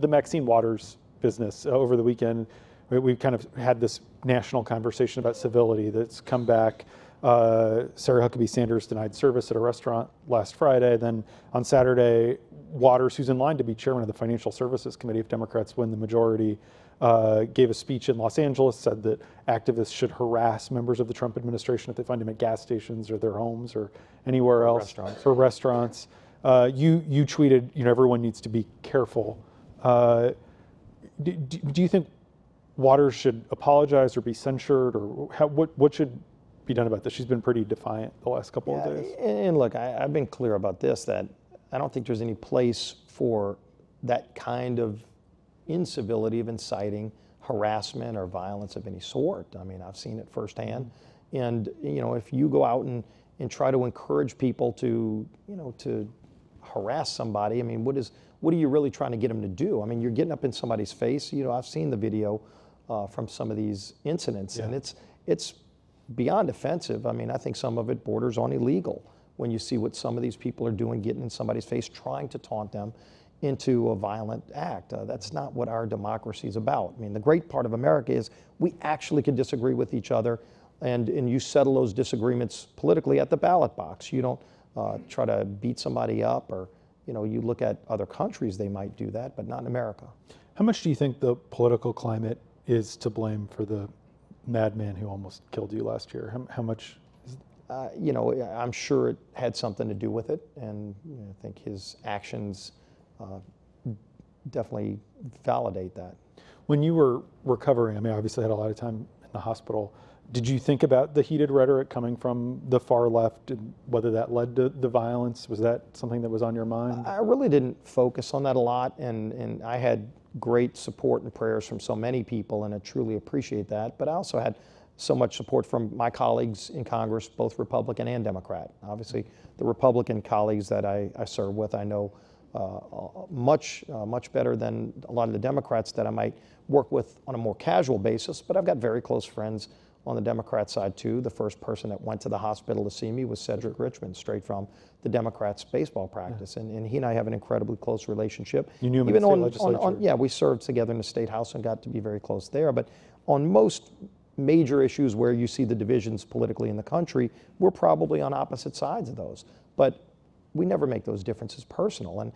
the Maxine Waters business over the weekend. We've kind of had this national conversation about civility that's come back. Sarah Huckabee Sanders denied service at a restaurant last Friday. Then on Saturday, Waters, who's in line to be chairman of the Financial Services Committee if Democrats win the majority, gave a speech in Los Angeles, said that activists should harass members of the Trump administration if they find them at gas stations or their homes or anywhere else. Or restaurants. You tweeted, everyone needs to be careful. Do you think Waters should apologize or be censured, or what should be done about this? She's been pretty defiant the last couple of days. And look, I've been clear about this, that I don't think there's any place for that kind of incivility of inciting harassment or violence of any sort. I mean, I've seen it firsthand. And, if you go out and try to encourage people to, to harass somebody, I mean, what are you really trying to get them to do? I mean, you're getting up in somebody's face. I've seen the video from some of these incidents, and it's beyond offensive. I mean, I think some of it borders on illegal when you see what some of these people are doing, getting in somebody's face, trying to taunt them into a violent act. That's not what our democracy is about. I mean, the great part of America is we actually can disagree with each other, and you settle those disagreements politically at the ballot box. You don't try to beat somebody up, or you look at other countries, they might do that, but not in America. How much do you think the political climate is to blame for the madman who almost killed you last year? How much? I'm sure it had something to do with it, and I think his actions definitely validate that. When you were recovering, I mean, obviously had a lot of time in the hospital. Did you think about the heated rhetoric coming from the far left and whether that led to the violence? Was that something that was on your mind? I really didn't focus on that a lot, and I had great support and prayers from so many people, and I truly appreciate that. But I also had so much support from my colleagues in Congress, both Republican and Democrat. Obviously, the Republican colleagues that I serve with, I know much better than a lot of the Democrats that I might work with on a more casual basis, but I've got very close friends on the Democrat side too. The first person that went to the hospital to see me was Cedric Richmond, straight from the Democrats' baseball practice, and he and I have an incredibly close relationship. You knew him in the state legislature? Yeah, we served together in the State House and got to be very close there, but on most major issues where you see the divisions politically in the country, we're probably on opposite sides of those. But we never make those differences personal. And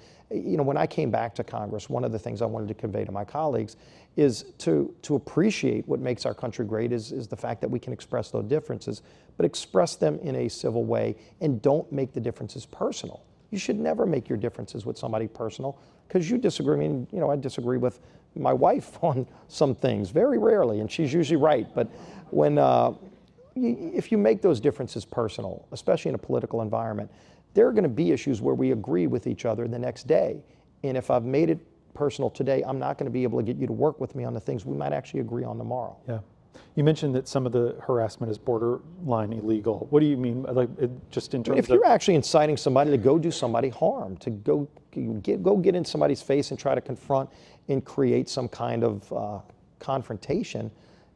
when I came back to Congress, one of the things I wanted to convey to my colleagues is to appreciate what makes our country great is the fact that we can express those differences, but express them in a civil way and don't make the differences personal. You should never make your differences with somebody personal, because you disagree. I mean, I disagree with my wife on some things, very rarely, and she's usually right. But when if you make those differences personal, especially in a political environment, there are going to be issues where we agree with each other the next day. And if I've made it personal today, I'm not going to be able to get you to work with me on the things we might actually agree on tomorrow. Yeah. You mentioned that some of the harassment is borderline illegal. What do you mean? Like, just in terms of... If you're actually inciting somebody to go do somebody harm, to go get in somebody's face and try to confront and create some kind of confrontation,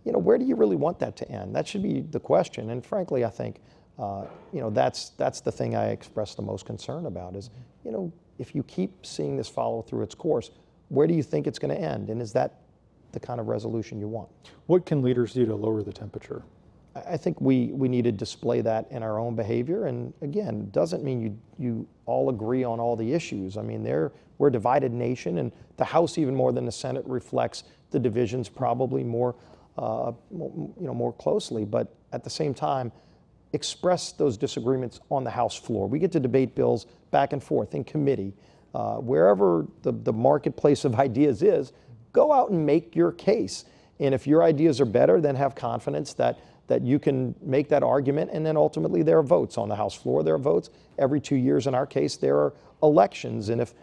where do you really want that to end? That should be the question. And frankly, I think that's the thing I express the most concern about is, if you keep seeing this follow through its course, where do you think it's going to end? And is that the kind of resolution you want? What can leaders do to lower the temperature? I think we need to display that in our own behavior. And again, doesn't mean you all agree on all the issues. I mean, we're a divided nation, and the House, even more than the Senate, reflects the divisions probably more closely. But at the same time, express those disagreements on the House floor. We get to debate bills back and forth in committee. Wherever the marketplace of ideas is, go out and make your case. And if your ideas are better, then have confidence that you can make that argument, and then ultimately there are votes on the House floor. There are votes every 2 years. In our case, there are elections. And if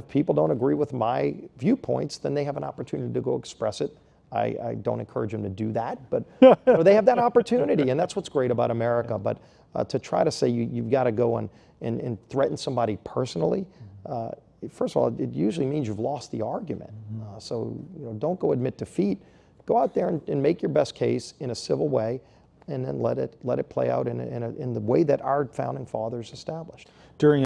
people don't agree with my viewpoints, then they have an opportunity to go express it. I don't encourage them to do that, but they have that opportunity, and that's what's great about America. But to try to say you've got to go and threaten somebody personally, first of all, it usually means you've lost the argument. So don't go admit defeat. Go out there and make your best case in a civil way, and then let it play out in the way that our founding fathers established. During